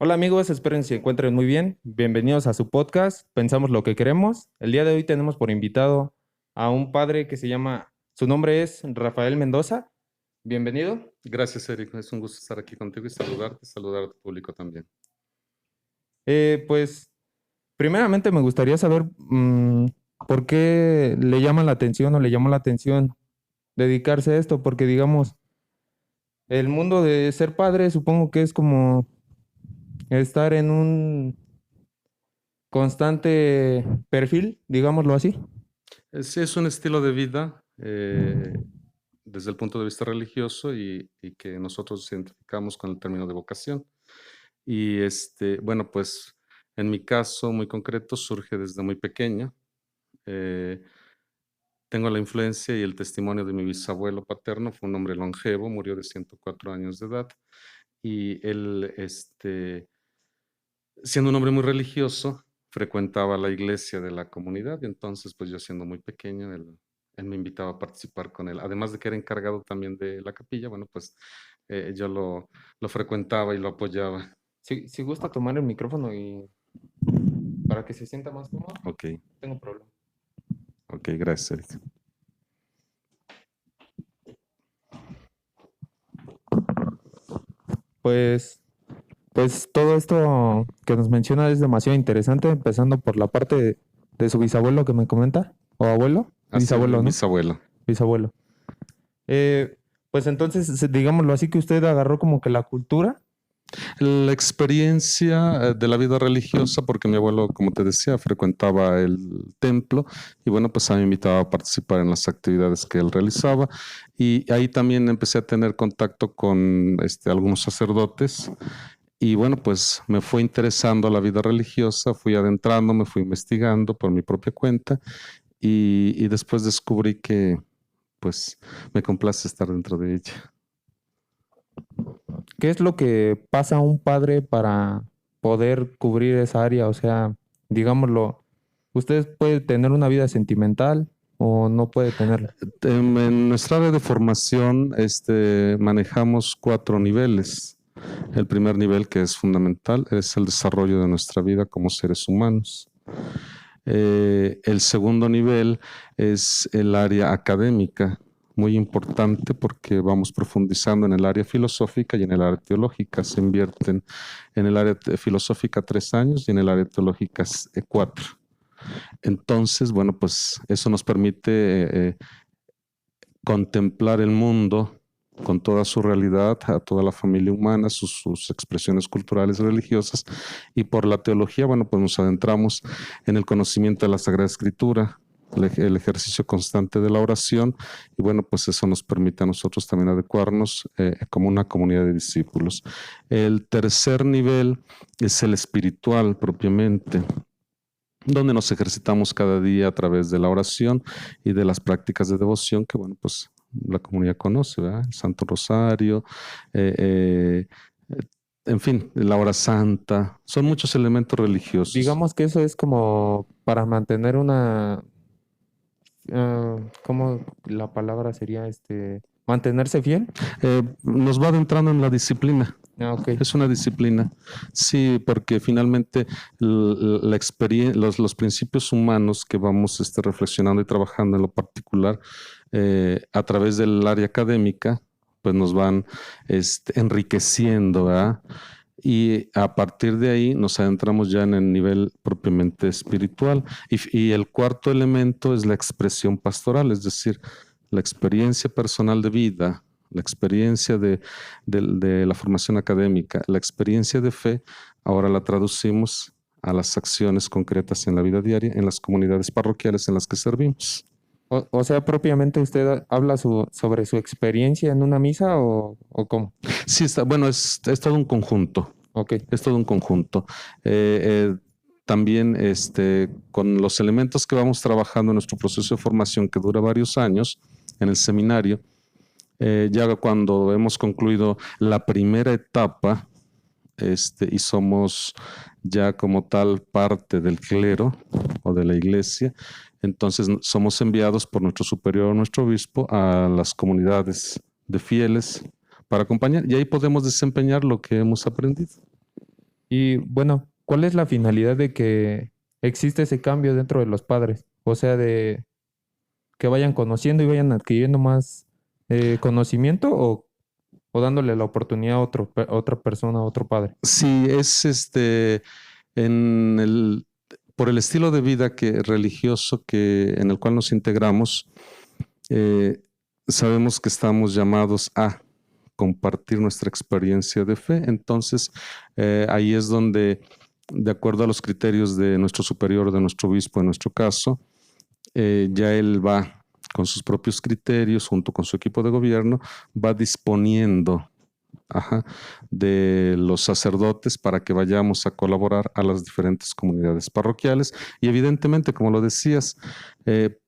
Hola amigos, espero que se encuentren muy bien. Bienvenidos a su podcast, Pensamos lo que queremos. El día de hoy tenemos por invitado a un padre que se llama, su nombre es Rafael Mendoza. Bienvenido. Gracias, Eric. Es un gusto estar aquí contigo y saludarte, saludar a tu público también. Pues primeramente me gustaría saber por qué le llama la atención o le llamó la atención dedicarse a esto, porque digamos, el mundo de ser padre supongo que es como estar en un constante perfil, digámoslo así. Sí, es un estilo de vida desde el punto de vista religioso y que nosotros identificamos con el término de vocación. Y bueno, pues en mi caso muy concreto surge desde muy pequeño. Eh, Tengo la influencia y el testimonio de mi bisabuelo paterno, fue un hombre longevo, murió de 104 años de edad. Y él, siendo un hombre muy religioso, frecuentaba la iglesia de la comunidad y entonces, pues yo siendo muy pequeño, él me invitaba a participar con él. Además de que era encargado también de la capilla, bueno, pues yo lo frecuentaba y lo apoyaba. Si gusta tomar el micrófono y para que se sienta más cómodo, Ok, tengo problema. ok, gracias, Eric. Pues, pues todo esto que nos menciona es demasiado interesante, empezando por la parte de su bisabuelo que me comenta, o abuelo, Así es, mi bisabuelo, ¿no? bisabuelo. Bisabuelo. Eh, pues entonces, digámoslo así, que usted agarró como que la cultura. La experiencia de la vida religiosa, porque mi abuelo, como te decía, frecuentaba el templo y bueno, pues a mí me invitaba a participar en las actividades que él realizaba y ahí también empecé a tener contacto con algunos sacerdotes y bueno, pues me fue interesando la vida religiosa, fui adentrando, me fui investigando por mi propia cuenta y después descubrí que pues me complace estar dentro de ella. ¿Qué es lo que pasa a un padre para poder cubrir esa área? O sea, digámoslo, usted puede tener una vida sentimental o no puede tenerla. En nuestra área de formación manejamos 4 niveles. El primer nivel, que es fundamental, es el desarrollo de nuestra vida como seres humanos. El segundo nivel es el área académica, muy importante porque vamos profundizando en el área filosófica y en el área teológica. Se invierten en el área filosófica 3 años y en el área teológica 4. Entonces, bueno, pues eso nos permite contemplar el mundo con toda su realidad, a toda la familia humana, sus expresiones culturales y religiosas. Y por la teología, bueno, pues nos adentramos en el conocimiento de la Sagrada Escritura, el ejercicio constante de la oración, y bueno, pues eso nos permite a nosotros también adecuarnos como una comunidad de discípulos. El tercer nivel es el espiritual propiamente, donde nos ejercitamos cada día a través de la oración y de las prácticas de devoción que, bueno, pues la comunidad conoce, ¿verdad? El Santo Rosario, eh, eh, en fin, la hora santa, son muchos elementos religiosos. Digamos que eso es como para mantener una, ¿cómo la palabra sería mantenerse fiel? Nos va adentrando en la disciplina. Ah, ok. Es una disciplina, sí, porque finalmente la experiencia, los principios humanos que vamos reflexionando y trabajando en lo particular a través del área académica, pues nos van enriqueciendo, ¿verdad? Y a partir de ahí nos adentramos ya en el nivel propiamente espiritual. Y el cuarto elemento es la expresión pastoral, es decir, la experiencia personal de vida, la experiencia de la formación académica, la experiencia de fe, ahora la traducimos a las acciones concretas en la vida diaria, en las comunidades parroquiales en las que servimos. O sea, propiamente usted habla sobre su experiencia en una misa o cómo. Sí, está, bueno, es todo un conjunto. Ok. Es todo un conjunto. También con los elementos que vamos trabajando en nuestro proceso de formación que dura varios años en el seminario, ya cuando hemos concluido la primera etapa y somos ya como tal parte del clero o de la iglesia, entonces somos enviados por nuestro superior o nuestro obispo a las comunidades de fieles para acompañar y ahí podemos desempeñar lo que hemos aprendido. Y bueno, ¿cuál es la finalidad de que existe ese cambio dentro de los padres? O sea, de que vayan conociendo y vayan adquiriendo más conocimiento o dándole la oportunidad a a otra persona, a otro padre. Sí, es en el, por el estilo de vida religioso en el cual nos integramos, eh, sabemos que estamos llamados a compartir nuestra experiencia de fe. Entonces, ahí es donde, de acuerdo a los criterios de nuestro superior, de nuestro obispo, en nuestro caso, ya él va con sus propios criterios, junto con su equipo de gobierno, va disponiendo, ajá, de los sacerdotes para que vayamos a colaborar a las diferentes comunidades parroquiales. Y evidentemente, como lo decías, eh,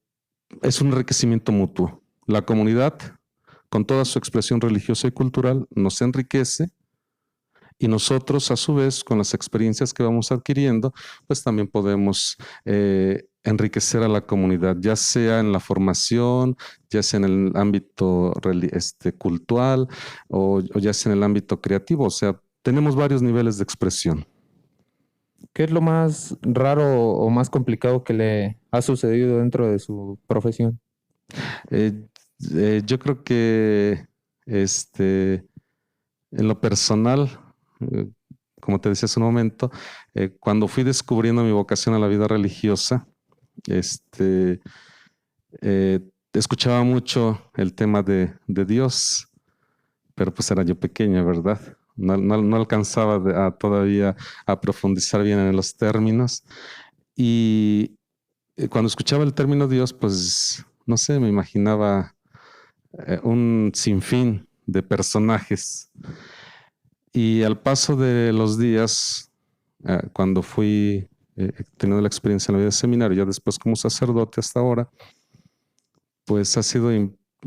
es un enriquecimiento mutuo. La comunidad, con toda su expresión religiosa y cultural, nos enriquece, y nosotros, a su vez, con las experiencias que vamos adquiriendo, pues también podemos enriquecer a la comunidad, ya sea en la formación, ya sea en el ámbito cultural o ya sea en el ámbito creativo. O sea, tenemos varios niveles de expresión. ¿Qué es lo más raro o más complicado que le ha sucedido dentro de su profesión? Eh, yo creo que este, en lo personal, eh, como te decía hace un momento, cuando fui descubriendo mi vocación a la vida religiosa, este, escuchaba mucho el tema de Dios, pero pues era yo pequeño, ¿verdad? No alcanzaba todavía a profundizar bien en los términos. Y cuando escuchaba el término Dios, pues, no sé, me imaginaba un sinfín de personajes. Y al paso de los días, cuando fui teniendo la experiencia en la vida de seminario, ya después como sacerdote hasta ahora, pues ha sido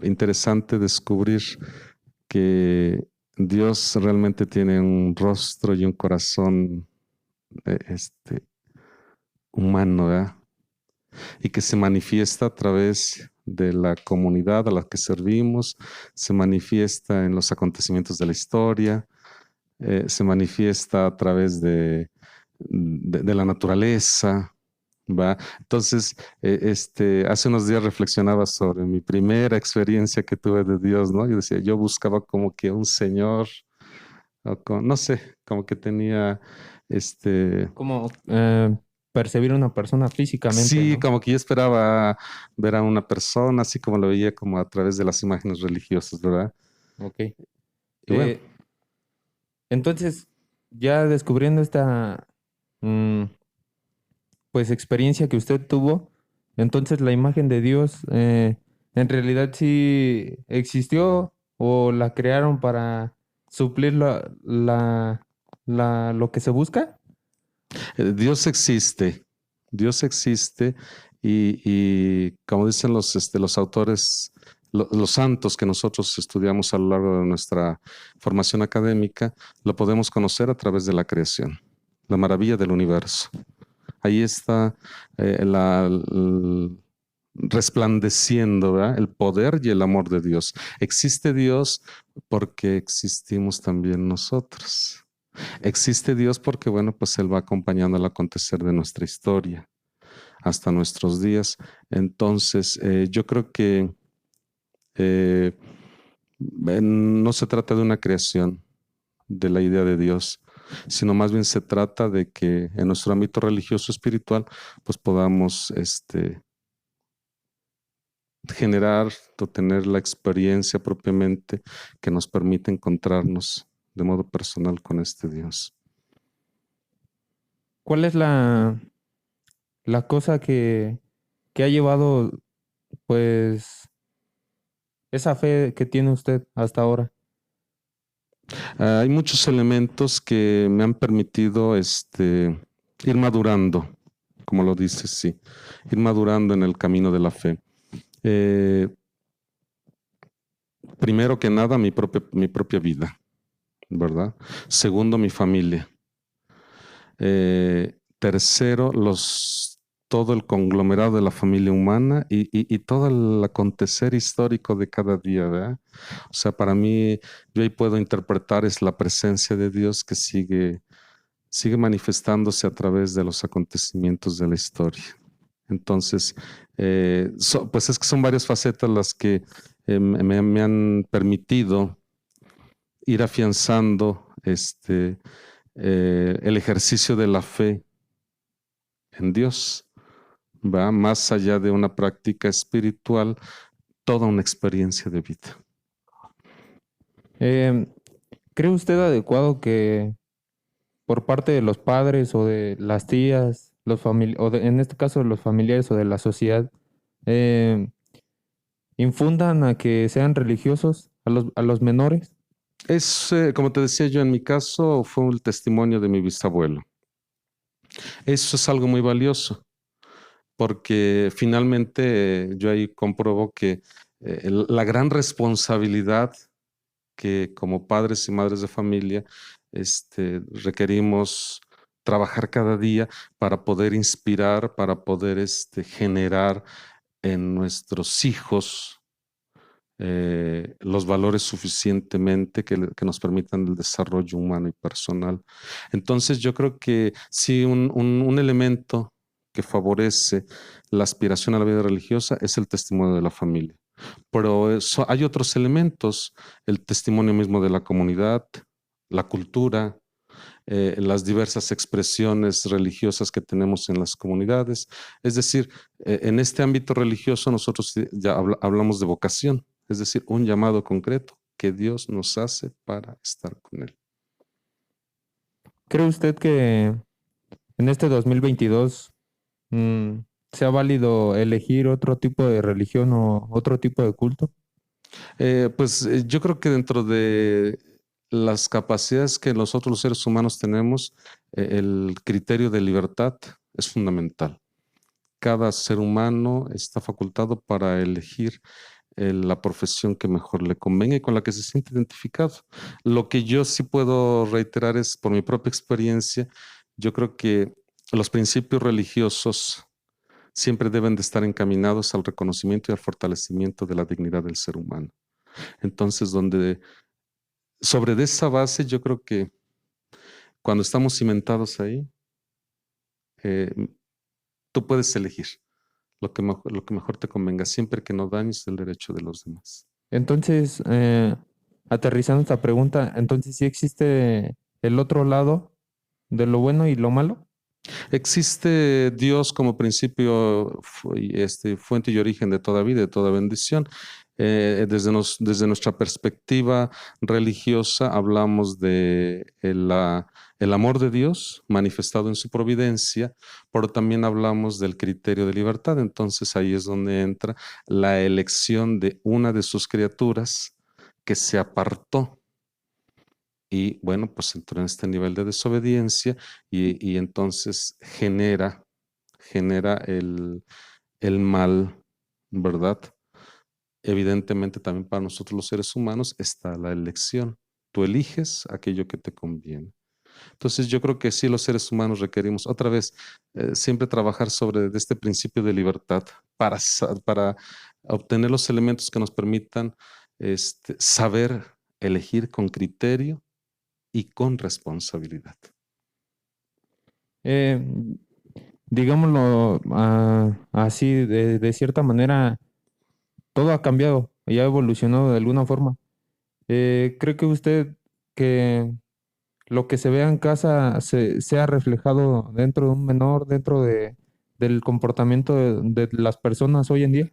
interesante descubrir que Dios realmente tiene un rostro y un corazón humano, ¿verdad? Y que se manifiesta a través de la comunidad a la que servimos, se manifiesta en los acontecimientos de la historia, se manifiesta a través de la naturaleza, ¿va? Entonces, hace unos días reflexionaba sobre mi primera experiencia que tuve de Dios, ¿no? Yo decía, yo buscaba como que un señor, no sé, como que tenía, Como percibir a una persona físicamente, sí, ¿no? como que yo esperaba ver a una persona, así como lo veía como a través de las imágenes religiosas, ¿verdad? Ok. Y bueno, Eh, entonces, ya descubriendo esta mm, pues experiencia que usted tuvo, entonces la imagen de Dios en realidad sí existió o la crearon para suplir lo que se busca. Dios existe y como dicen los autores, los santos que nosotros estudiamos a lo largo de nuestra formación académica, lo podemos conocer a través de la creación, la maravilla del universo. Ahí está resplandeciendo, ¿verdad? El poder y el amor de Dios. Existe Dios porque existimos también nosotros. Existe Dios porque, bueno, pues Él va acompañando al acontecer de nuestra historia hasta nuestros días. Entonces, yo creo que eh, no se trata de una creación de la idea de Dios, sino más bien se trata de que en nuestro ámbito religioso espiritual, pues podamos generar o tener la experiencia propiamente que nos permite encontrarnos de modo personal con este Dios. ¿Cuál es la cosa que ha llevado pues esa fe que tiene usted hasta ahora? Hay muchos elementos que me han permitido ir madurando, como lo dices, sí, ir madurando en el camino de la fe. Eh, Primero que nada, mi propia vida, ¿verdad? Segundo, mi familia. Tercero, todo el conglomerado de la familia humana y todo el acontecer histórico de cada día, ¿verdad? O sea, para mí, yo ahí puedo interpretar es la presencia de Dios que sigue sigue manifestándose a través de los acontecimientos de la historia. Entonces, pues es que son varias facetas las que me han permitido ir afianzando el ejercicio de la fe en Dios, va más allá de una práctica espiritual, toda una experiencia de vida. ¿Cree usted adecuado que por parte de los padres o de las tías, en este caso de los familiares o de la sociedad, eh, infundan a que sean religiosos a los menores? Como te decía yo, en mi caso fue el testimonio de mi bisabuelo. Eso es algo muy valioso, porque finalmente yo ahí compruebo que la gran responsabilidad que como padres y madres de familia requerimos trabajar cada día para poder inspirar, para poder generar en nuestros hijos los valores suficientemente que nos permitan el desarrollo humano y personal. Entonces yo creo que sí, un elemento que favorece la aspiración a la vida religiosa es el testimonio de la familia. Pero hay otros elementos, el testimonio mismo de la comunidad, la cultura, las diversas expresiones religiosas que tenemos en las comunidades. Es decir, en este ámbito religioso nosotros ya hablamos de vocación, es decir, un llamado concreto que Dios nos hace para estar con Él. ¿Cree usted que en este 2022 mm, sea válido elegir otro tipo de religión o otro tipo de culto? Yo creo que dentro de las capacidades que nosotros los seres humanos tenemos, el criterio de libertad es fundamental. Cada ser humano está facultado para elegir la profesión que mejor le convenga y con la que se siente identificado. Lo que yo sí puedo reiterar es, por mi propia experiencia, yo creo que los principios religiosos siempre deben de estar encaminados al reconocimiento y al fortalecimiento de la dignidad del ser humano. Entonces, sobre esa base, yo creo que cuando estamos cimentados ahí, eh, tú puedes elegir lo que mejor te convenga, siempre que no dañes el derecho de los demás. Entonces, aterrizando esta pregunta, entonces sí existe el otro lado de lo bueno y lo malo. Existe Dios como principio, fuente y origen de toda vida, de toda bendición. Desde nuestra perspectiva religiosa hablamos de el amor de Dios manifestado en su providencia, pero también hablamos del criterio de libertad. Entonces ahí es donde entra la elección de una de sus criaturas que se apartó y bueno, pues entró en este nivel de desobediencia y entonces genera el mal, ¿verdad? Evidentemente también para nosotros los seres humanos está la elección. Tú eliges aquello que te conviene. Entonces yo creo que sí los seres humanos requerimos otra vez siempre trabajar sobre este principio de libertad para obtener los elementos que nos permitan saber elegir con criterio y con responsabilidad. Eh, digámoslo así, de cierta manera, todo ha cambiado y ha evolucionado de alguna forma. ¿Cree que usted que lo que se vea en casa sea reflejado dentro de un menor, del comportamiento de las personas hoy en día?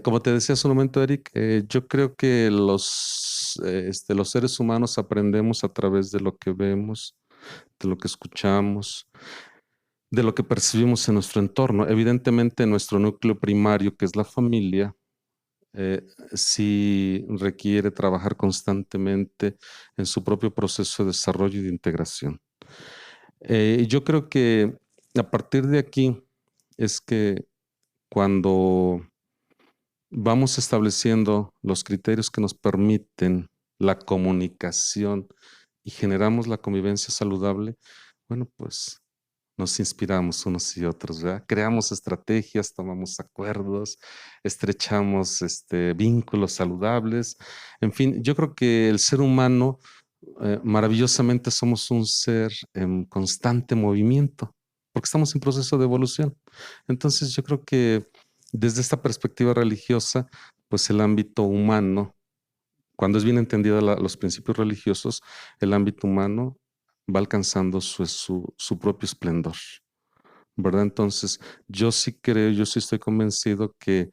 Como te decía hace un momento, Eric, yo creo que los seres humanos aprendemos a través de lo que vemos, de lo que escuchamos, de lo que percibimos en nuestro entorno. Evidentemente, nuestro núcleo primario, que es la familia, sí requiere trabajar constantemente en su propio proceso de desarrollo y de integración. Yo creo que a partir de aquí es que cuando vamos estableciendo los criterios que nos permiten la comunicación y generamos la convivencia saludable, bueno, pues nos inspiramos unos y otros, ¿verdad? Creamos estrategias, tomamos acuerdos, estrechamos vínculos saludables. En fin, yo creo que el ser humano maravillosamente somos un ser en constante movimiento, porque estamos en proceso de evolución. Entonces yo creo que desde esta perspectiva religiosa, pues el ámbito humano, cuando es bien entendida los principios religiosos, el ámbito humano va alcanzando su propio esplendor, ¿verdad? Entonces, yo sí creo, yo sí estoy convencido que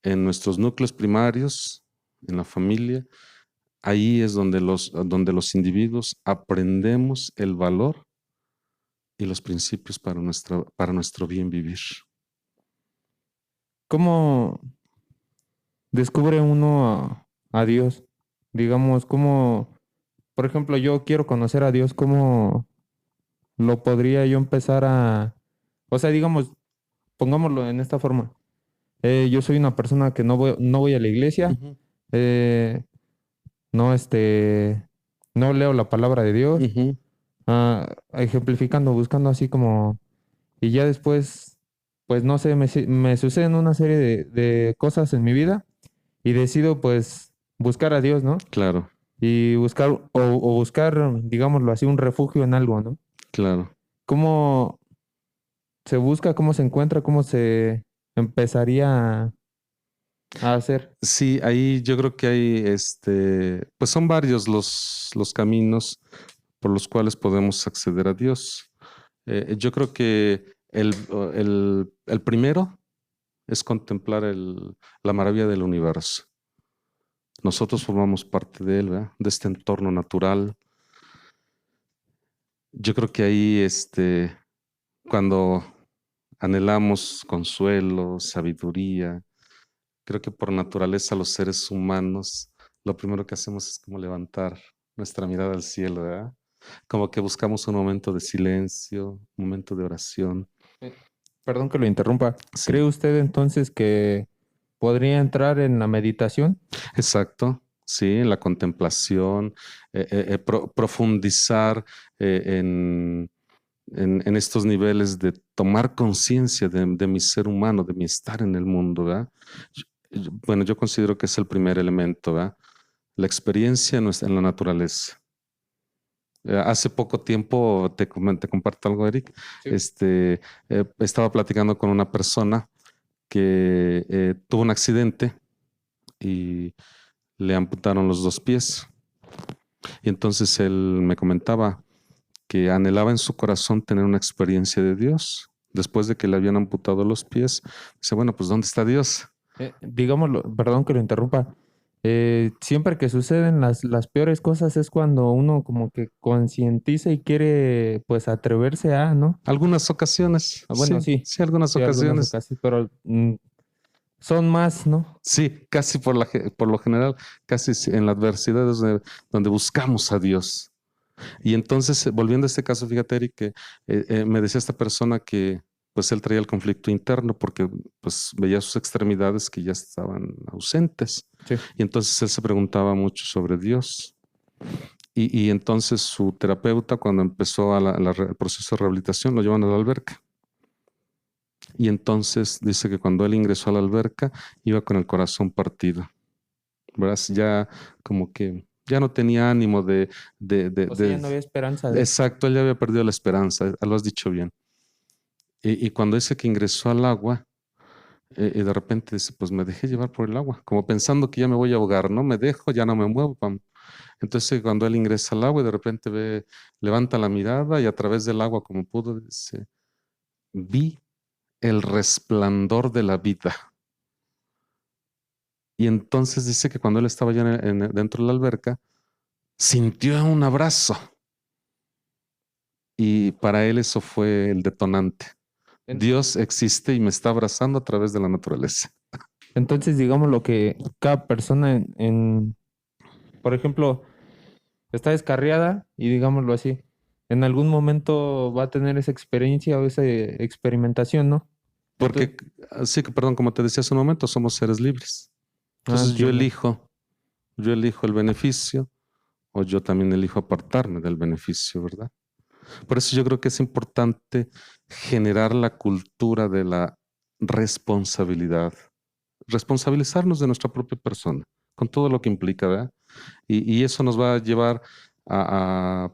en nuestros núcleos primarios, en la familia, ahí es donde los individuos aprendemos el valor y los principios para nuestro bien vivir. ¿Cómo descubre uno a Dios? Digamos, ¿cómo, por ejemplo, yo quiero conocer a Dios, ¿cómo lo podría yo empezar a, o sea, digamos, pongámoslo en esta forma. Yo soy una persona que no voy a la iglesia, Ujú, eh, no, no leo la palabra de Dios, ujú, ejemplificando, buscando así como, y ya después, pues no sé, me suceden una serie de cosas en mi vida y decido pues buscar a Dios, ¿no? claro, Y buscar, o buscar, digámoslo así, un refugio en algo, ¿no? claro. ¿Cómo se busca, cómo se encuentra, cómo se empezaría a hacer? Sí, ahí yo creo que hay, pues son varios los caminos por los cuales podemos acceder a Dios. Yo creo que el primero es contemplar la maravilla del universo. Nosotros formamos parte de él, ¿verdad? De este entorno natural. Yo creo que ahí, cuando anhelamos consuelo, sabiduría, creo que por naturaleza los seres humanos, lo primero que hacemos es como levantar nuestra mirada al cielo, ¿verdad? Como que buscamos un momento de silencio, un momento de oración. Eh, Perdón que lo interrumpa. Sí, ¿Cree usted entonces que podría entrar en la meditación? exacto. Sí, en la contemplación, profundizar en estos niveles de tomar conciencia de mi ser humano, de mi estar en el mundo, ¿verdad? Bueno, yo considero que es el primer elemento, ¿verdad? La experiencia en la naturaleza. Hace poco tiempo, te comparto algo, Eric. Sí. Estaba platicando con una persona que tuvo un accidente y le amputaron los dos pies. Y entonces él me comentaba que anhelaba en su corazón tener una experiencia de Dios. Después de que le habían amputado los pies, dice, bueno, pues ¿dónde está Dios? Digámoslo, perdón que lo interrumpa. Siempre que suceden las peores cosas es cuando uno como que concientiza y quiere pues atreverse a, ¿no? Algunas ocasiones, Bueno, sí, sí, sí, algunas sí, algunas ocasiones. ocasiones, pero son más, ¿no? Sí, casi por lo general, casi en la adversidad es donde buscamos a Dios. Y entonces, volviendo a este caso, fíjate, Eric, que me decía esta persona que pues él traía el conflicto interno porque pues veía sus extremidades que ya estaban ausentes. Sí. Y entonces él se preguntaba mucho sobre Dios. Y entonces su terapeuta, cuando empezó el proceso de rehabilitación, lo llevan a la alberca. Y entonces dice que cuando él ingresó a la alberca, iba con el corazón partido, ¿verdad? Ya como que ya no tenía ánimo O sea, ya no había esperanza de... exacto, él ya había perdido la esperanza, lo has dicho bien. Y cuando dice que ingresó al agua, y de repente dice, pues me dejé llevar por el agua, como pensando que ya me voy a ahogar, ¿no? Me dejo, ya no me muevo, pam. Entonces cuando él ingresa al agua y de repente levanta la mirada y a través del agua como pudo, dice, vi el resplandor de la vida. Y entonces dice que cuando él estaba ya dentro de la alberca, sintió un abrazo. Y para él eso fue el detonante. En- Dios existe y me está abrazando a través de la naturaleza. Entonces, digamos lo que cada persona por ejemplo, está descarriada y digámoslo así, en algún momento va a tener esa experiencia o esa experimentación, ¿no? Entonces, Porque, sí que, perdón, como te decía hace un momento, somos seres libres. Entonces entiendo. yo elijo el beneficio o yo también elijo apartarme del beneficio, ¿verdad? Por eso yo creo que es importante generar la cultura de la responsabilidad, responsabilizarnos de nuestra propia persona, con todo lo que implica, ¿verdad? Y eso nos va a llevar a, a-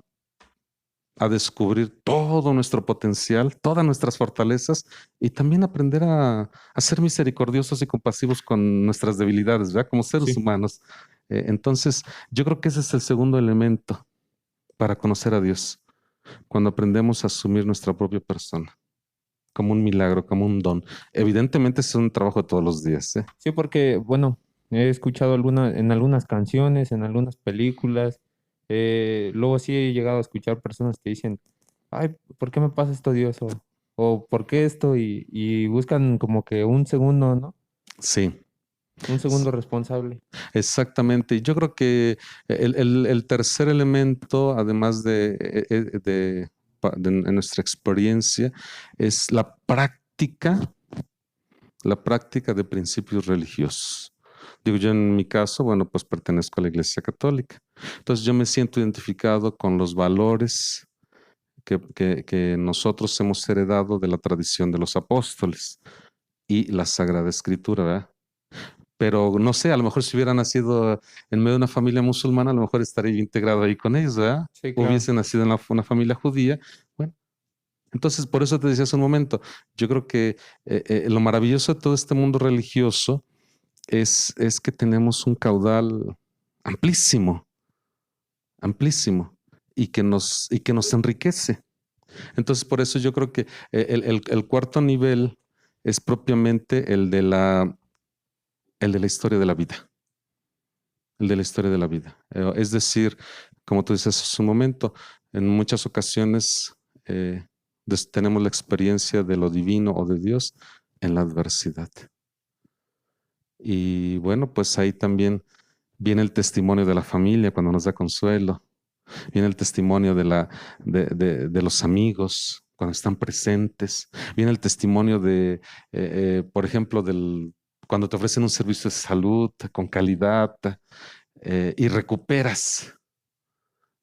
a descubrir todo nuestro potencial, todas nuestras fortalezas y también aprender a ser misericordiosos y compasivos con nuestras debilidades, ¿verdad? Como seres Sí. humanos. Entonces, yo creo que ese es el segundo elemento para conocer a Dios, cuando aprendemos a asumir nuestra propia persona como un milagro, como un don. Evidentemente es un trabajo de todos los días, ¿eh? Sí, porque, bueno, he escuchado en algunas canciones, en algunas películas, luego sí he llegado a escuchar personas que dicen, ay, ¿por qué me pasa esto, Dios? O ¿por qué esto? Y buscan como que un segundo, ¿no? Sí, Un s- segundo responsable. exactamente. Yo creo que el tercer elemento, además de nuestra experiencia, es la práctica de principios religiosos. Digo, yo en mi caso, bueno, pues pertenezco a la Iglesia Católica. Entonces yo me siento identificado con los valores que nosotros hemos heredado de la tradición de los apóstoles y la Sagrada Escritura, ¿verdad? Pero no sé, a lo mejor si hubiera nacido en medio de una familia musulmana, a lo mejor estaría integrado ahí con ellos, ¿verdad? Sí, claro. Hubiese nacido en una familia judía. Bueno, entonces por eso te decía hace un momento, yo creo que lo maravilloso de todo este mundo religioso es que tenemos un caudal amplísimo, amplísimo, y que nos enriquece. Entonces, por eso yo creo que el cuarto nivel es propiamente el de la historia de la vida, el de la historia de la vida. Es decir, como tú dices hace un momento, en muchas ocasiones tenemos la experiencia de lo divino o de Dios en la adversidad. Y bueno, pues ahí también viene el testimonio de la familia cuando nos da consuelo, viene el testimonio de los amigos cuando están presentes, viene el testimonio por ejemplo, cuando te ofrecen un servicio de salud con calidad y recuperas,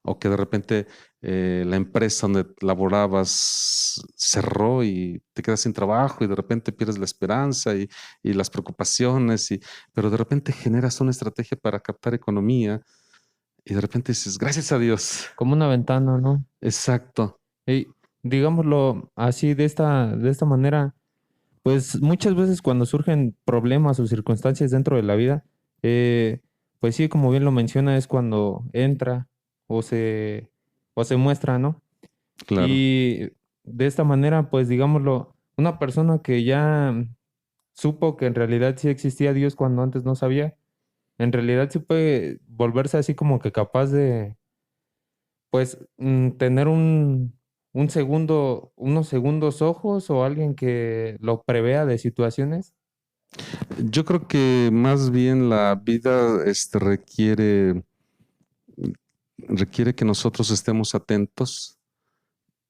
o que de repente la empresa donde laborabas cerró y te quedas sin trabajo y de repente pierdes la esperanza y las preocupaciones, pero de repente generas una estrategia para captar economía y de repente dices, gracias a Dios. Como una ventana, ¿no? Exacto, Y digámoslo así, de esta manera, pues muchas veces cuando surgen problemas o circunstancias dentro de la vida, eh, pues sí, como bien lo menciona, es cuando entra o o se muestra, ¿no? claro. Y de esta manera, pues digámoslo, una persona que ya supo que en realidad sí existía Dios cuando antes no sabía, en realidad sí puede volverse así como que capaz de, pues, tener un segundo, unos segundos ojos o alguien que lo prevea de situaciones. Yo creo que más bien la vida requiere que nosotros estemos atentos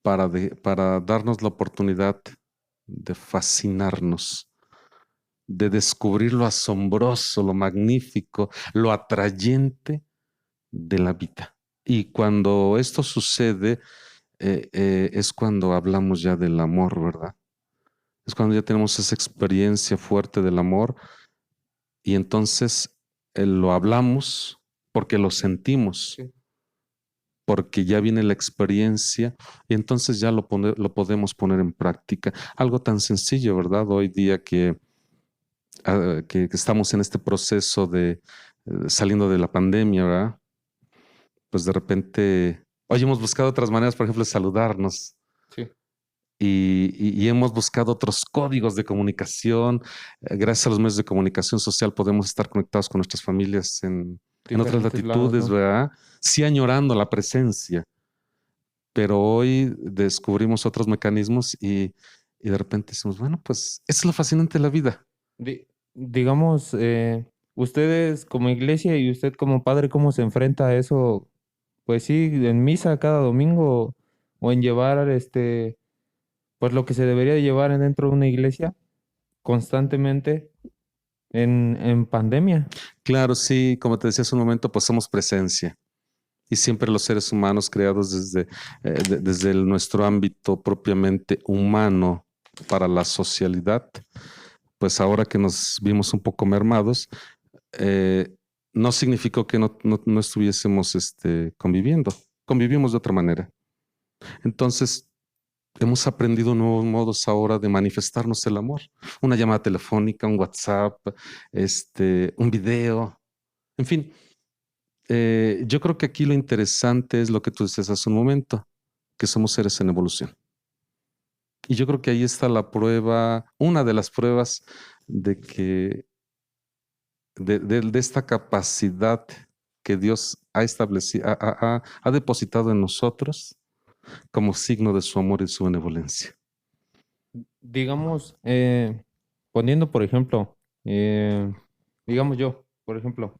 para darnos la oportunidad de fascinarnos, de descubrir lo asombroso, lo magnífico, lo atrayente de la vida. Y cuando esto sucede, es cuando hablamos ya del amor, ¿verdad? Es cuando ya tenemos esa experiencia fuerte del amor y entonces lo hablamos porque lo sentimos, Sí. porque ya viene la experiencia y entonces ya lo podemos poner en práctica. Algo tan sencillo, ¿verdad? Hoy día que estamos en este proceso de saliendo de la pandemia, ¿verdad? Pues de repente, hoy hemos buscado otras maneras, por ejemplo, de saludarnos. Sí, Y hemos buscado otros códigos de comunicación. Gracias a los medios de comunicación social podemos estar conectados con nuestras familias en otras diferentes lados, latitudes, ¿no? ¿verdad? Sí añorando la presencia, pero hoy descubrimos otros mecanismos y de repente decimos, bueno, pues eso es lo fascinante de la vida. Digamos, ustedes como iglesia y usted como padre, ¿cómo se enfrenta a eso? Pues sí, en misa cada domingo o en llevar pues lo que se debería de llevar dentro de una iglesia constantemente en pandemia. Claro, sí, como te decía hace un momento, pues somos presencia. Y siempre los seres humanos creados desde nuestro ámbito propiamente humano para la socialidad, pues ahora que nos vimos un poco mermados, eh, no significó que no estuviésemos conviviendo. convivimos de otra manera. Entonces, hemos aprendido nuevos modos ahora de manifestarnos el amor. Una llamada telefónica, un WhatsApp, un video, en fin. Yo creo que aquí lo interesante es lo que tú dices hace un momento, que somos seres en evolución. Y yo creo que ahí está la prueba, una de las pruebas de que de esta capacidad que Dios ha establecido, ha depositado en nosotros como signo de su amor y su benevolencia. Digamos, poniendo, por ejemplo, digamos yo, por ejemplo,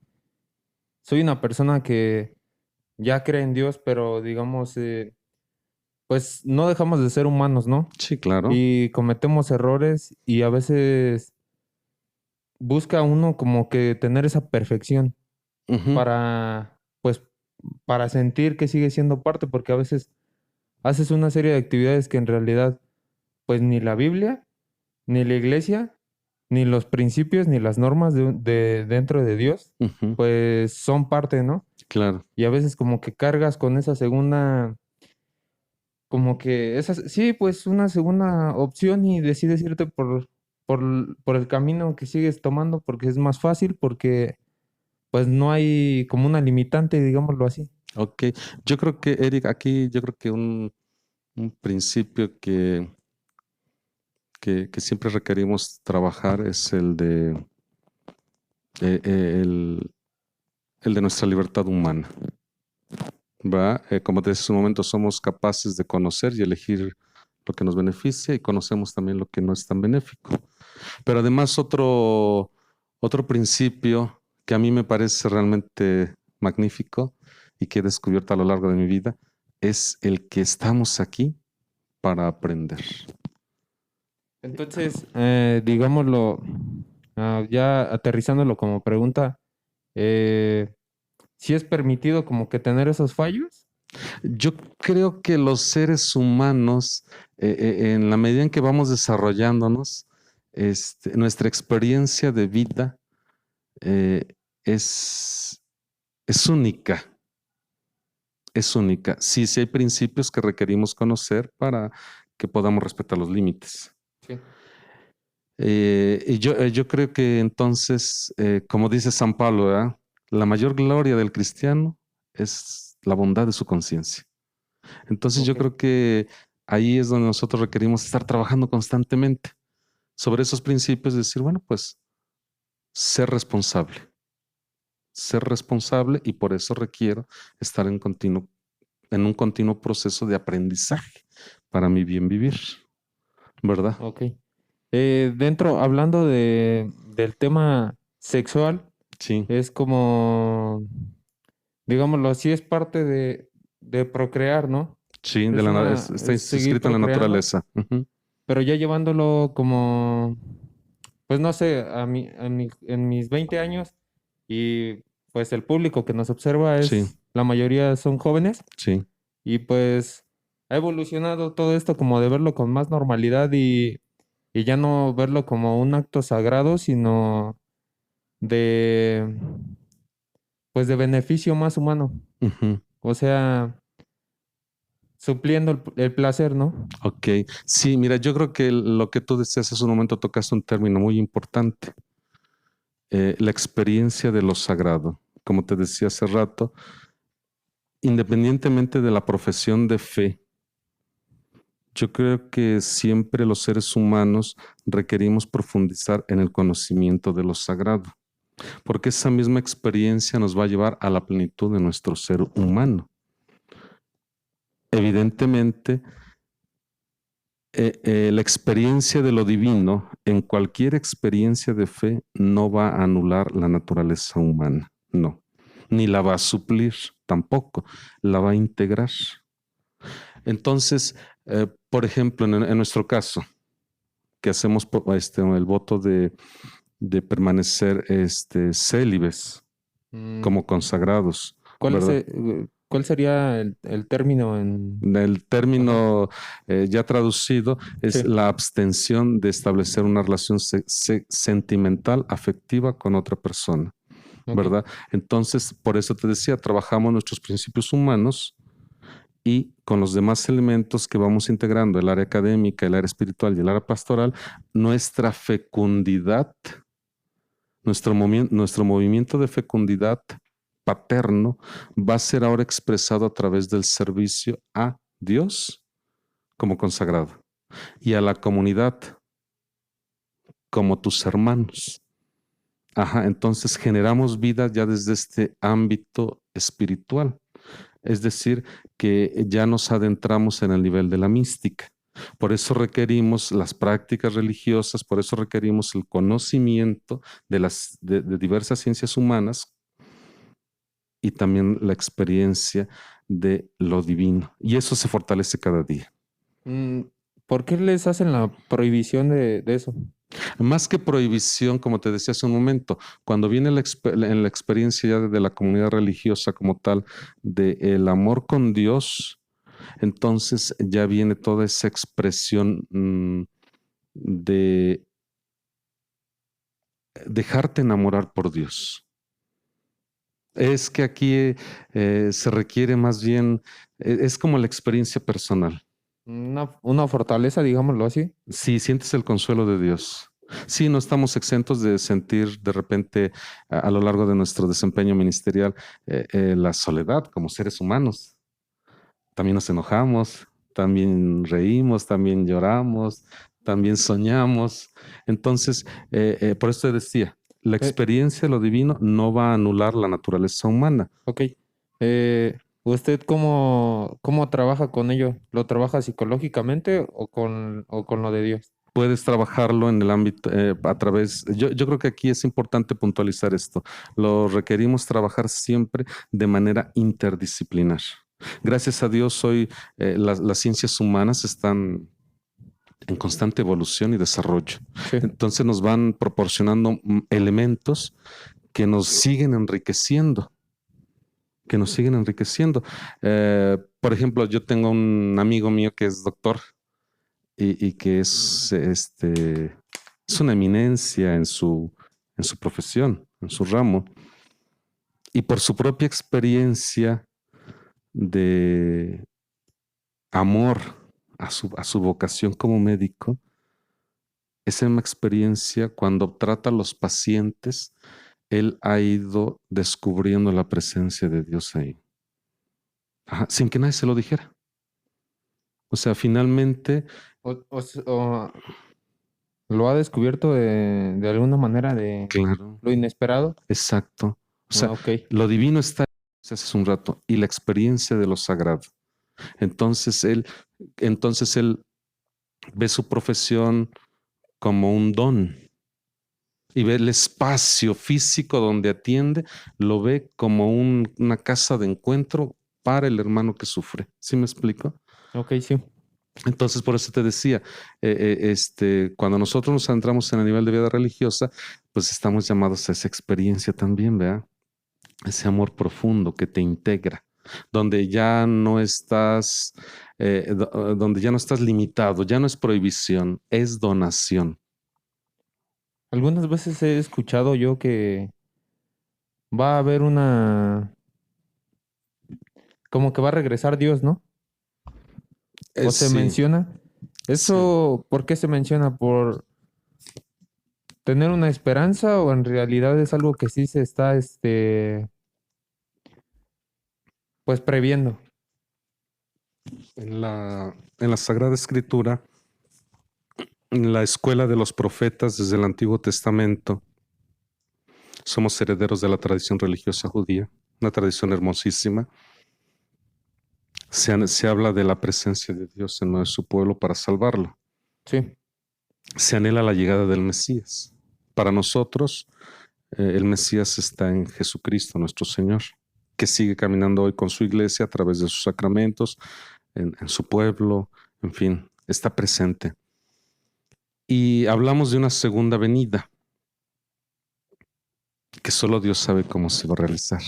soy una persona que ya cree en Dios, pero digamos, pues no dejamos de ser humanos, ¿no? Sí, claro. Y cometemos errores y a veces busca uno como que tener esa perfección Ujú, para, pues, para sentir que sigue siendo parte, porque a veces haces una serie de actividades que en realidad, pues ni la Biblia, ni la iglesia, ni los principios, ni las normas de dentro de Dios, ujú, pues son parte, ¿no? claro. Y a veces como que cargas con esa segunda, como que esa, sí, pues una segunda opción y decides irte por el camino que sigues tomando porque es más fácil, porque pues no hay como una limitante, digámoslo así. Ok. Yo creo que, Eric, aquí yo creo que un principio que siempre requerimos trabajar es eh, eh, el, el de nuestra libertad humana. ¿Va? Como te decía hace un momento, somos capaces de conocer y elegir lo que nos beneficia y conocemos también lo que no es tan benéfico. Pero además otro principio que a mí me parece realmente magnífico y que he descubierto a lo largo de mi vida es el que estamos aquí para aprender. Entonces, digámoslo, ya aterrizándolo como pregunta, ¿sí es permitido como que tener esos fallos? Yo creo que los seres humanos, en la medida en que vamos desarrollándonos, nuestra experiencia de vida eh, es, es única, es única. Sí, sí hay principios que requerimos conocer para que podamos respetar los límites. Sí. Y yo creo que entonces, como dice San Pablo, ¿verdad? La mayor gloria del cristiano es la bondad de su conciencia. Entonces yo Ok. creo que ahí es donde nosotros requerimos estar trabajando constantemente sobre esos principios, decir, bueno, pues ser ser responsable y por eso requiero estar en un continuo proceso de aprendizaje para mi bien vivir, ¿verdad? Ok. Hablando del tema sexual, Sí, es como, digámoslo así, es parte de procrear, ¿no? sí, está Es seguir inscrito en la procreando, naturaleza. Ujú. pero ya llevándolo como, pues no sé, en mis 20 años y pues el público que nos observa Sí, la mayoría son jóvenes sí. y pues ha evolucionado todo esto como de verlo con más normalidad y ya no verlo como un acto sagrado, sino de, pues de beneficio más humano. Ujú. O sea, supliendo el placer, ¿no? Ok, sí, mira, yo creo que lo que tú decías hace un momento tocaste un término muy importante, la experiencia de lo sagrado. Como te decía hace rato, independientemente de la profesión de fe, yo creo que siempre los seres humanos requerimos profundizar en el conocimiento de lo sagrado, porque esa misma experiencia nos va a llevar a la plenitud de nuestro ser humano. Evidentemente, la experiencia de lo divino, en cualquier experiencia de fe, no va a anular la naturaleza humana, no, ni la va a suplir tampoco, la va a integrar. Entonces, por ejemplo, en nuestro caso, que hacemos el voto de permanecer célibes Mm, como consagrados, ¿Cuál ¿verdad? cuál sería el término en... El Ajá, término ya traducido es sí, la abstención de establecer una relación sentimental, afectiva con otra persona, ok. ¿verdad? Entonces, por eso te decía, trabajamos nuestros principios humanos y con los demás elementos que vamos integrando, el área académica, el área espiritual y el área pastoral, nuestra fecundidad, nuestro movimiento de fecundidad paterno va a ser ahora expresado a través del servicio a Dios como consagrado y a la comunidad como tus hermanos. Ajá, entonces generamos vida ya desde este ámbito espiritual. Es decir, que ya nos adentramos en el nivel de la mística. Por eso requerimos las prácticas religiosas, por eso requerimos el conocimiento de diversas ciencias humanas y también la experiencia de lo divino. Y eso se fortalece cada día. Mm, ¿Por qué les hacen la prohibición de eso? Más que prohibición, como te decía hace un momento, cuando viene en la experiencia ya de la comunidad religiosa como tal, del amor con Dios, entonces ya viene toda esa expresión de dejarte enamorar por Dios. Es que aquí se requiere más bien, es como la experiencia personal. Una fortaleza, digámoslo así. Si sientes el consuelo de Dios. Sí, no estamos exentos de sentir de repente a lo largo de nuestro desempeño ministerial la soledad como seres humanos. También nos enojamos, también reímos, también lloramos, también soñamos. Entonces, por eso te decía, la Eh, experiencia de lo divino no va a anular la naturaleza humana. ok. ¿Usted cómo trabaja con ello? ¿Lo trabaja psicológicamente o con lo de Dios? Puedes trabajarlo en el ámbito a través, yo creo que aquí es importante puntualizar esto. Lo requerimos trabajar siempre de manera interdisciplinar. Gracias a Dios, hoy las ciencias humanas están en constante evolución y desarrollo. Sí. Entonces nos van proporcionando elementos que nos siguen enriqueciendo, que nos siguen enriqueciendo. Por ejemplo, yo tengo un amigo mío que es doctor y que es una eminencia en su profesión, en su ramo, y por su propia experiencia de amor a su vocación como médico, esa misma experiencia cuando trata a los pacientes, él ha ido descubriendo la presencia de Dios ahí. Ajá, sin que nadie se lo dijera. O sea, finalmente, O lo ha descubierto de alguna manera de claro, lo inesperado. exacto. O sea, Ok. lo divino está hace un rato y la experiencia de lo sagrado. Entonces él ve su profesión como un don y ve el espacio físico donde atiende, lo ve como una casa de encuentro para el hermano que sufre. ¿Sí me explico? Ok, sí. Entonces, por eso te decía, cuando nosotros nos entramos en el nivel de vida religiosa, pues estamos llamados a esa experiencia también, ¿verdad? Ese amor profundo que te integra, donde ya no estás, donde ya no estás limitado, ya no es prohibición, es donación. Algunas veces he escuchado yo que va a haber como que va a regresar Dios, ¿no? O se Sí, menciona. sí. ¿Eso por qué se menciona? ¿Por tener una esperanza o en realidad es algo que sí se está, pues previendo? En la Sagrada Escritura, en la escuela de los profetas desde el Antiguo Testamento, somos herederos de la tradición religiosa judía, una tradición hermosísima. Se habla de la presencia de Dios en medio de su pueblo para salvarlo. Sí, Se anhela la llegada del Mesías. Para nosotros, el Mesías está en Jesucristo, nuestro Señor, que sigue caminando hoy con su iglesia a través de sus sacramentos, en su pueblo, en fin, está presente. Y hablamos de una segunda venida, que solo Dios sabe cómo se va a realizar.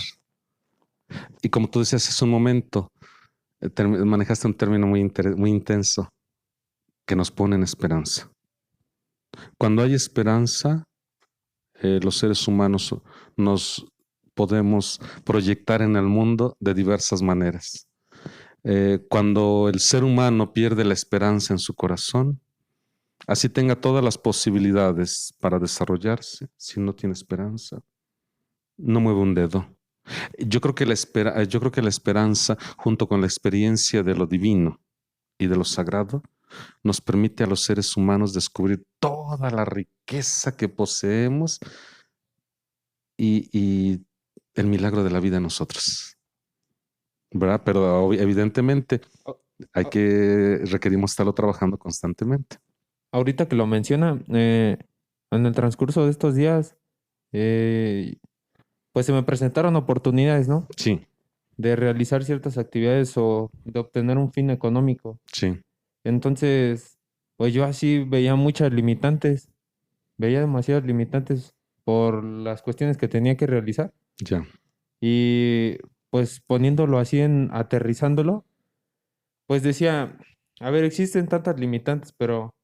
Y como tú decías hace un momento, manejaste un término muy intenso, que nos pone en esperanza. Cuando hay esperanza, los seres humanos nos podemos proyectar en el mundo de diversas maneras. Cuando el ser humano pierde la esperanza en su corazón, así tenga todas las posibilidades para desarrollarse, si no tiene esperanza, no mueve un dedo. Yo creo que la esperanza, junto con la experiencia de lo divino y de lo sagrado, nos permite a los seres humanos descubrir toda la riqueza que poseemos y el milagro de la vida en nosotros, ¿verdad? Pero evidentemente A- requerimos estarlo trabajando constantemente. Ahorita que lo menciona, en el transcurso de estos días, eh, pues se me presentaron oportunidades, ¿no? Sí, De realizar ciertas actividades o de obtener un fin económico. sí, Entonces, pues yo así veía muchas limitantes, veía demasiadas limitantes por las cuestiones que tenía que realizar. ya, Y pues poniéndolo así aterrizándolo, pues decía, a ver, existen tantas limitantes, pero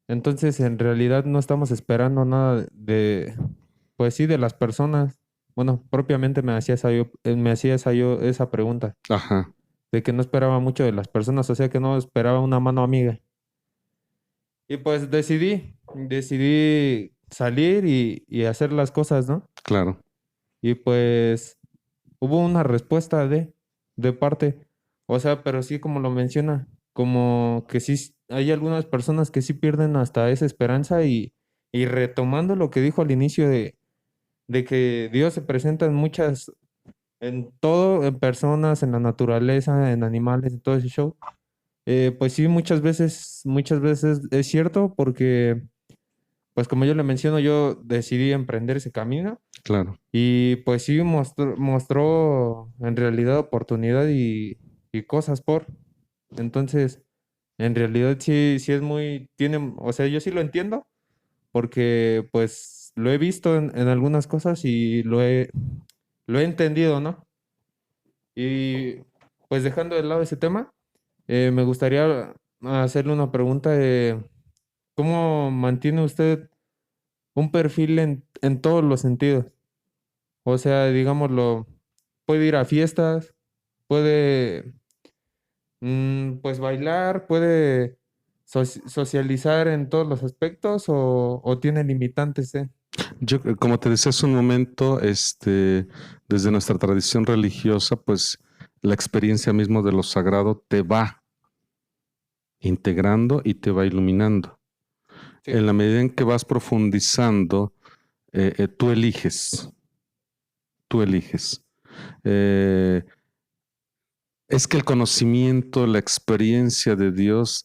entonces en realidad no estamos esperando nada pues sí, de las personas. Bueno, propiamente me hacía esa pregunta, ajá, de que no esperaba mucho de las personas, o sea que no esperaba una mano amiga. Y pues decidí salir y hacer las cosas, ¿no? claro, Y pues hubo una respuesta de parte, o sea, pero sí como lo menciona, como que sí hay algunas personas que sí pierden hasta esa esperanza y retomando lo que dijo al inicio de que Dios se presenta en todo, en personas, en la naturaleza, en animales, en todo ese show. Pues sí, muchas veces es cierto porque, pues como yo le menciono, yo decidí emprender ese camino claro. y pues sí mostró en realidad oportunidad y cosas por. Entonces, en realidad sí es o sea, yo sí lo entiendo porque pues lo he visto en algunas cosas y lo he entendido, ¿no? Y pues dejando de lado ese tema, me gustaría hacerle una pregunta de ¿cómo mantiene usted un perfil en todos los sentidos? O sea, digámoslo, puede ir a fiestas, puede pues bailar, puede socializar en todos los aspectos o tiene limitantes, ¿eh? Yo, como te decía hace un momento, desde nuestra tradición religiosa, pues la experiencia mismo de lo sagrado te va integrando y te va iluminando. Sí, En la medida en que vas profundizando, tú eliges, tú eliges. Eh, es que el conocimiento, la experiencia de Dios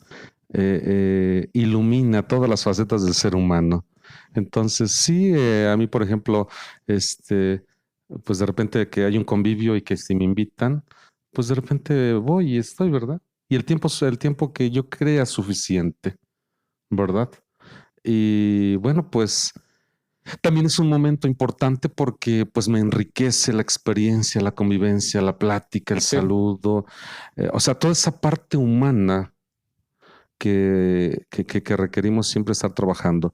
ilumina todas las facetas del ser humano. Entonces, sí, a mí, por ejemplo, pues de repente que hay un convivio y que si me invitan, pues de repente voy y estoy, ¿verdad? Y el tiempo que yo crea suficiente, ¿verdad? Y bueno, pues también es un momento importante porque pues me enriquece la experiencia, la convivencia, la plática, el sí, saludo, o sea, toda esa parte humana que requerimos siempre estar trabajando.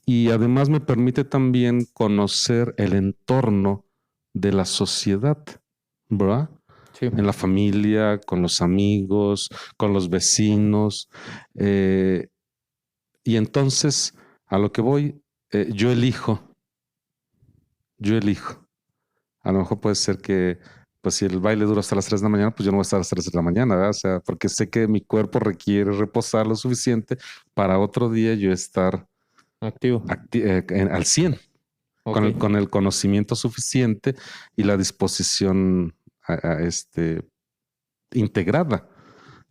Y además me permite también conocer el entorno de la sociedad, ¿verdad? sí. En la familia, con los amigos, con los vecinos. eh, y entonces, a lo que voy, yo elijo, yo elijo. A lo mejor puede ser que, pues si el baile dura hasta las 3 de la mañana, pues yo no voy a estar a las 3 de la mañana, ¿verdad? O sea, porque sé que mi cuerpo requiere reposar lo suficiente para otro día yo estar Activo. al 100, Ok. con el conocimiento suficiente y la disposición integrada.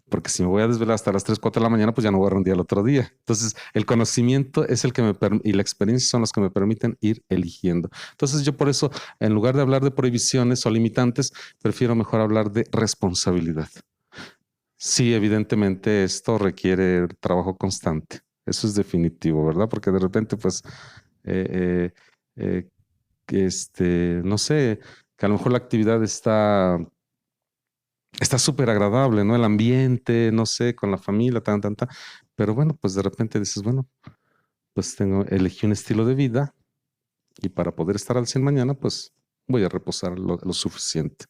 Porque si me voy a desvelar hasta las 3 4 de la mañana, pues ya no voy a rendir al otro día. Entonces, el conocimiento es el que y la experiencia son los que me permiten ir eligiendo. Entonces, yo por eso, en lugar de hablar de prohibiciones o limitantes, prefiero mejor hablar de responsabilidad. Sí, evidentemente esto requiere trabajo constante. Eso es definitivo, ¿verdad? Porque de repente, pues, eh, no sé, que a lo mejor la actividad está súper agradable, ¿no? El ambiente, no sé, con la familia, tan. Pero bueno, pues de repente dices, bueno, pues elegí un estilo de vida y para poder estar al 100 mañana, pues voy a reposar lo suficiente.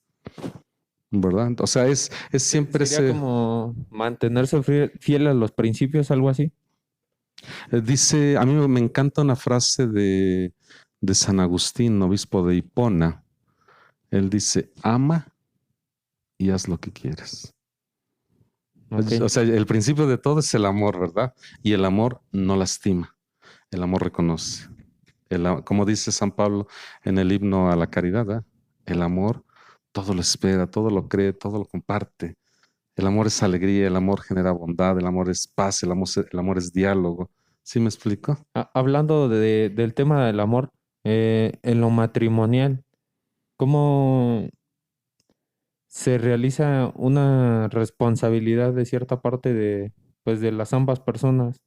¿verdad? O sea, es siempre Sería ese, como mantenerse fiel a los principios, algo así. dice, a mí me encanta una frase de San Agustín, obispo de Hipona. Él dice, ama y haz lo que quieres. Ok. O sea, el principio de todo es el amor, ¿verdad? Y el amor no lastima, el amor reconoce. Como dice San Pablo en el himno a la caridad, ¿eh? El amor todo lo espera, todo lo cree, todo lo comparte. El amor es alegría, el amor genera bondad, el amor es paz, el amor es diálogo. ¿Sí me explico? Hablando del tema del amor, en lo matrimonial, ¿cómo se realiza una responsabilidad de cierta parte pues, de las ambas personas?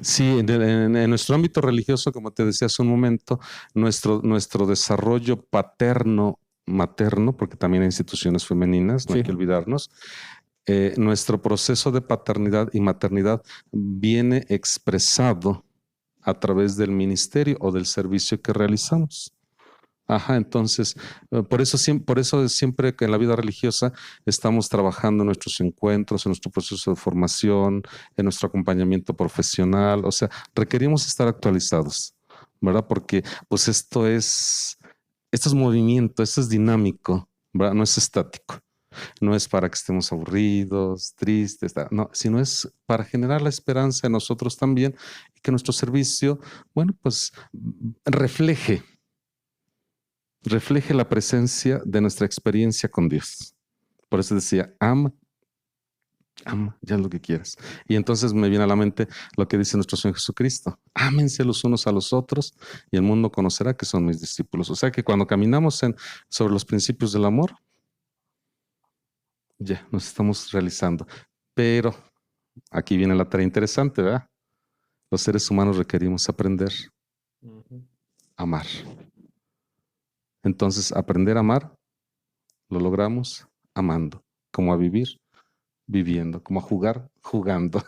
Sí, en nuestro ámbito religioso, como te decía hace un momento, nuestro desarrollo paterno, materno, porque también hay instituciones femeninas, no hay Sí. que olvidarnos, nuestro proceso de paternidad y maternidad viene expresado a través del ministerio o del servicio que realizamos. Ajá, entonces, por eso siempre que en la vida religiosa estamos trabajando en nuestros encuentros, en nuestro proceso de formación, en nuestro acompañamiento profesional, o sea, requerimos estar actualizados, ¿verdad? Porque pues esto es movimiento, esto es dinámico, ¿verdad? No es estático, no es para que estemos aburridos, tristes, no, sino es para generar la esperanza en nosotros también y que nuestro servicio, bueno, pues refleje la presencia de nuestra experiencia con Dios. Por eso decía, ama, ya es lo que quieres. Y entonces me viene a la mente lo que dice nuestro Señor Jesucristo, ámense los unos a los otros y el mundo conocerá que son mis discípulos. O sea que cuando caminamos sobre los principios del amor, ya nos estamos realizando. Pero aquí viene la tarea interesante, ¿verdad? Los seres humanos requerimos aprender Ujú. a amar. Entonces, aprender a amar lo logramos amando, como a vivir viviendo, como a jugar jugando.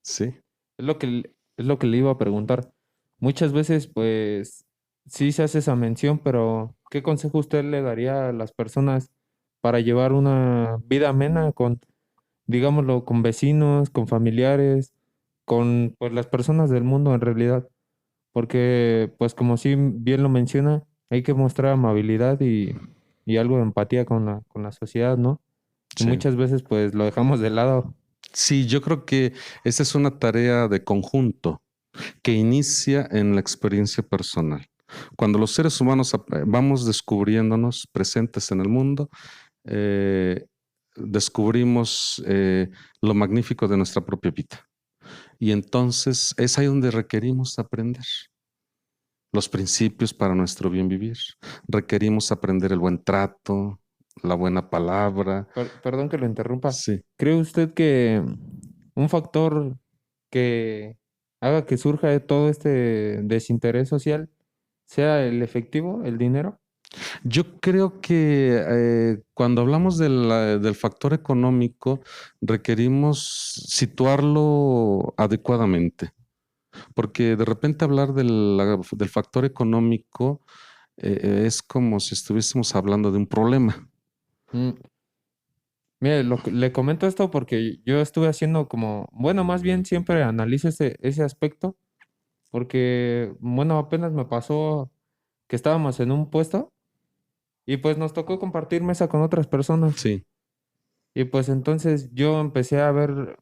Sí, Es lo que le iba a preguntar. Muchas veces, pues, sí se hace esa mención, pero ¿qué consejo usted le daría a las personas para llevar una vida amena con, digámoslo, con vecinos, con familiares, con, pues, las personas del mundo en realidad? Porque, pues, como sí bien lo menciona, hay que mostrar amabilidad y algo de empatía con la sociedad, ¿no? Y sí. muchas veces, pues, lo dejamos de lado. Sí, yo creo que esa es una tarea de conjunto que inicia en la experiencia personal. Cuando los seres humanos vamos descubriéndonos presentes en el mundo, eh, descubrimos lo magnífico de nuestra propia vida. Y entonces es ahí donde requerimos aprender los principios para nuestro bien vivir. Requerimos aprender el buen trato, la buena palabra. Perdón que lo interrumpa. Sí. ¿Cree usted que un factor que haga que surja de todo este desinterés social sea el efectivo, el dinero? Yo creo que cuando hablamos del factor económico, requerimos situarlo adecuadamente, porque de repente hablar del factor económico es como si estuviésemos hablando de un problema. Mm, Mire, le comento esto porque yo estuve haciendo como, bueno, más bien siempre analizo ese aspecto, porque, bueno, apenas me pasó que estábamos en un puesto y pues nos tocó compartir mesa con otras personas. Sí, Y pues entonces yo empecé a ver,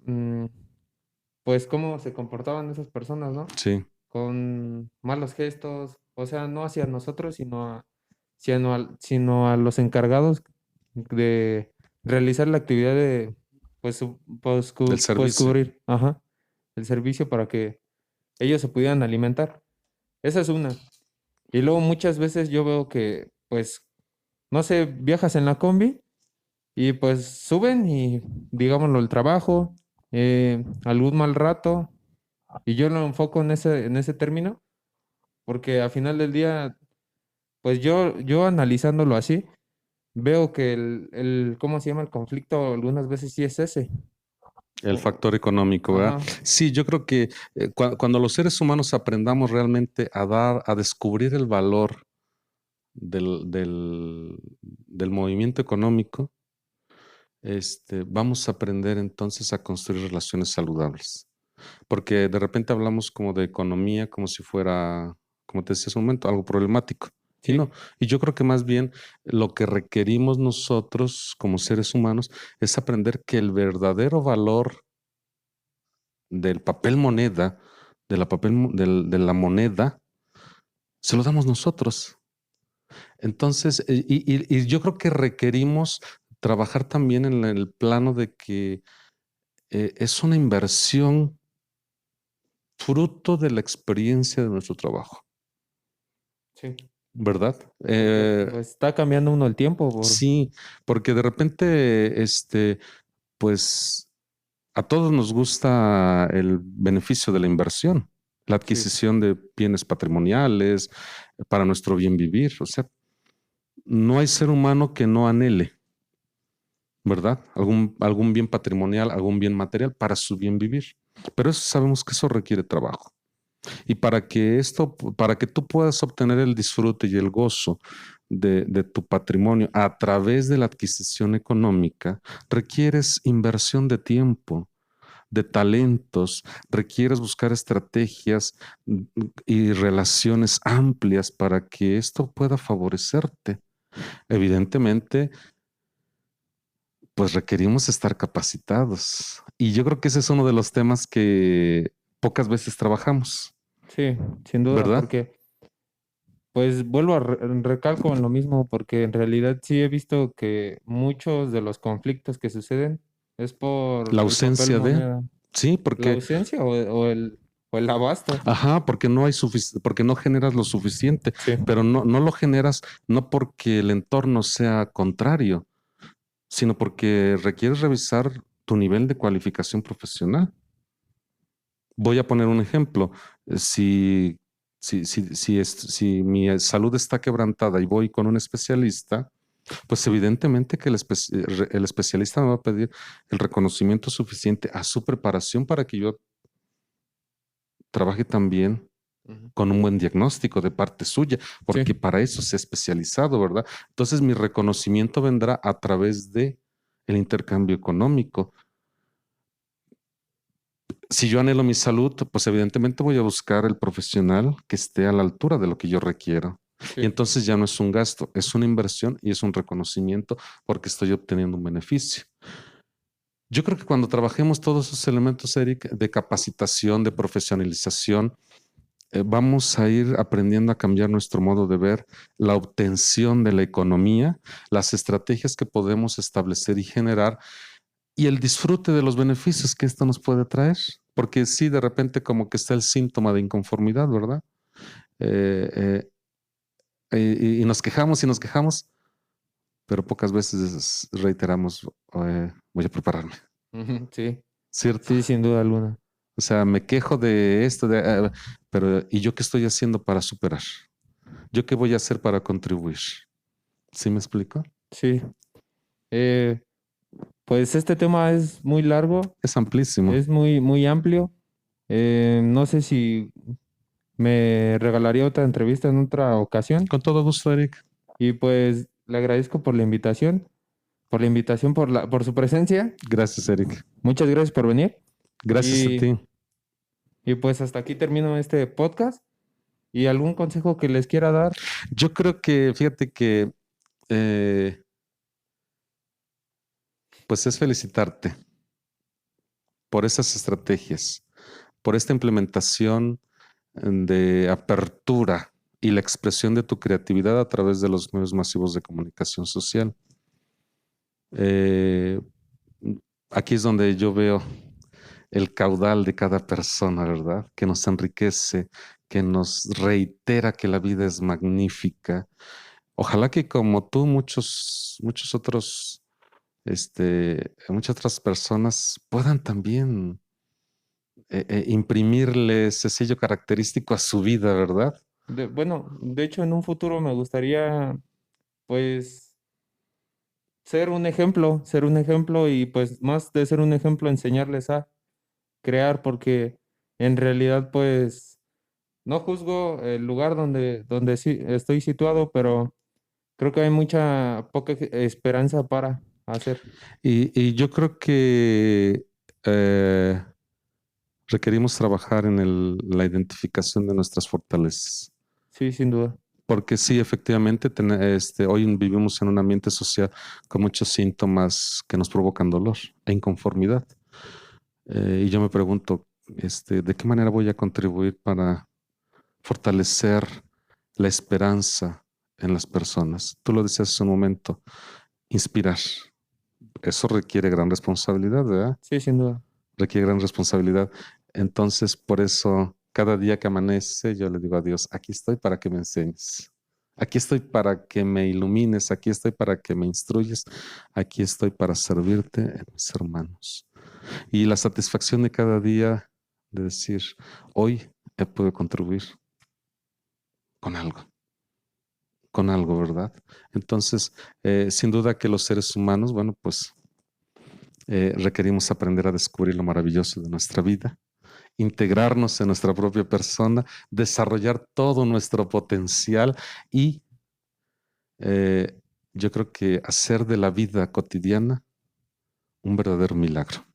pues cómo se comportaban esas personas, ¿no? sí, Con malos gestos, o sea, no hacia nosotros, sino a los encargados de realizar la actividad de, pues, del pues servicio. cubrir, ajá, el servicio para que ellos se pudieran alimentar. Esa es una. Y luego muchas veces yo veo que, pues, no sé, viajas en la combi y pues suben y, digámoslo, el trabajo, algún mal rato, y yo lo enfoco en ese término, porque al final del día, pues yo analizándolo así, veo que ¿cómo se llama? El conflicto algunas veces sí es ese. El O- factor económico, ¿verdad? Ajá. Sí, yo creo que cuando los seres humanos aprendamos realmente a descubrir el valor del movimiento económico, vamos a aprender entonces a construir relaciones saludables. Porque de repente hablamos como de economía, como si fuera, como te decía hace un momento, algo problemático. Y no, Sí, y yo creo que más bien lo que requerimos nosotros como seres humanos es aprender que el verdadero valor del papel moneda, de la moneda, se lo damos nosotros. Entonces, y yo creo que requerimos trabajar también en el plano de que es una inversión fruto de la experiencia de nuestro trabajo, sí. ¿verdad? Porque pues, está cambiando uno el tiempo. Sí, porque de repente, pues a todos nos gusta el beneficio de la inversión, la Sí, adquisición de bienes patrimoniales para nuestro bien vivir. O sea, no hay ser humano que no anhele, ¿verdad? Algún bien patrimonial, algún bien material para su bien vivir. Pero eso sabemos que eso requiere trabajo. Y para que tú puedas obtener el disfrute y el gozo de tu patrimonio a través de la adquisición económica, requieres inversión de tiempo, de talentos, requieres buscar estrategias y relaciones amplias para que esto pueda favorecerte. Evidentemente, pues requerimos estar capacitados. Y yo creo que ese es uno de los temas que pocas veces trabajamos, sí, sin duda, ¿verdad? porque pues vuelvo a recalco en lo mismo, porque en realidad sí he visto que muchos de los conflictos que suceden es La por el papel ausencia de, moneda, sí, la porque, ausencia o el abasto. ajá, porque no hay porque no generas lo suficiente, Sí, pero no lo generas no porque el entorno sea contrario, sino porque requieres revisar tu nivel de cualificación profesional. Voy a poner un ejemplo. Si, si mi salud está quebrantada y voy con un especialista, pues evidentemente que el especialista me va a pedir el reconocimiento suficiente a su preparación para que yo trabaje también ujú, con un buen diagnóstico de parte suya, sí, porque para eso se ha especializado, ¿verdad? Entonces mi reconocimiento vendrá a través de el intercambio económico. Si yo anhelo mi salud, pues evidentemente voy a buscar el profesional que esté a la altura de lo que yo requiero. Y sí, entonces ya no es un gasto, es una inversión y es un reconocimiento porque estoy obteniendo un beneficio. Yo creo que cuando trabajemos todos esos elementos, Eric, de capacitación, de profesionalización, vamos a ir aprendiendo a cambiar nuestro modo de ver la obtención de la economía, las estrategias que podemos establecer y generar y el disfrute de los beneficios que esto nos puede traer. Porque sí, de repente como que está el síntoma de inconformidad, ¿verdad? Eh, y nos quejamos, pero pocas veces reiteramos, voy a prepararme, ujú, sí, ¿cierto? sí, sin duda alguna. O sea, me quejo de esto, pero ¿y yo qué estoy haciendo para superar? ¿Yo qué voy a hacer para contribuir? ¿Sí me explico? Sí, eh, pues este tema es muy largo, Es amplísimo. es muy amplio. No sé si me regalaría otra entrevista en otra ocasión. Con todo gusto, Eric. Y pues le agradezco por la invitación, por su presencia. Gracias, Eric. Muchas gracias por venir. Gracias a Y, ti. y pues hasta aquí termino este podcast. ¿Y algún consejo que les quiera dar? Yo creo que, fíjate que, eh, pues es felicitarte por esas estrategias, por esta implementación de apertura y la expresión de tu creatividad a través de los medios masivos de comunicación social. Eh, Aquí es donde yo veo el caudal de cada persona, ¿verdad? Que nos enriquece, que nos reitera que la vida es magnífica. Ojalá que como tú, muchos otros, muchas otras personas puedan también imprimirle ese sello característico a su vida, ¿verdad? Bueno, de hecho, en un futuro me gustaría, pues, ser un ejemplo y pues más de ser un ejemplo, enseñarles a crear, porque en realidad, pues, no juzgo el lugar donde sí estoy situado, pero creo que hay mucha poca esperanza para. hacer. Y yo creo que eh, requerimos trabajar en la identificación de nuestras fortalezas. Sí, sin duda. Porque sí, efectivamente, hoy vivimos en un ambiente social con muchos síntomas que nos provocan dolor e inconformidad. Y yo me pregunto, ¿de qué manera voy a contribuir para fortalecer la esperanza en las personas? Tú lo decías hace un momento, inspirar. Eso requiere gran responsabilidad, ¿verdad? Sí, sin duda. Requiere gran responsabilidad. Entonces, por eso, cada día que amanece, yo le digo a Dios, aquí estoy para que me enseñes. Aquí estoy para que me ilumines, aquí estoy para que me instruyes, aquí estoy para servirte en mis hermanos. Y la satisfacción de cada día de decir, hoy he podido contribuir con algo, ¿verdad? Entonces, sin duda que los seres humanos, bueno, pues requerimos aprender a descubrir lo maravilloso de nuestra vida, integrarnos en nuestra propia persona, desarrollar todo nuestro potencial y eh, yo creo que hacer de la vida cotidiana un verdadero milagro.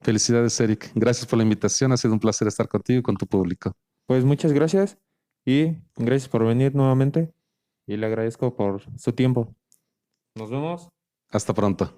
Felicidades, Eric. Gracias por la invitación. Ha sido un placer estar contigo y con tu público. Pues muchas gracias y gracias por venir nuevamente y le agradezco por su tiempo. Nos vemos. Hasta pronto.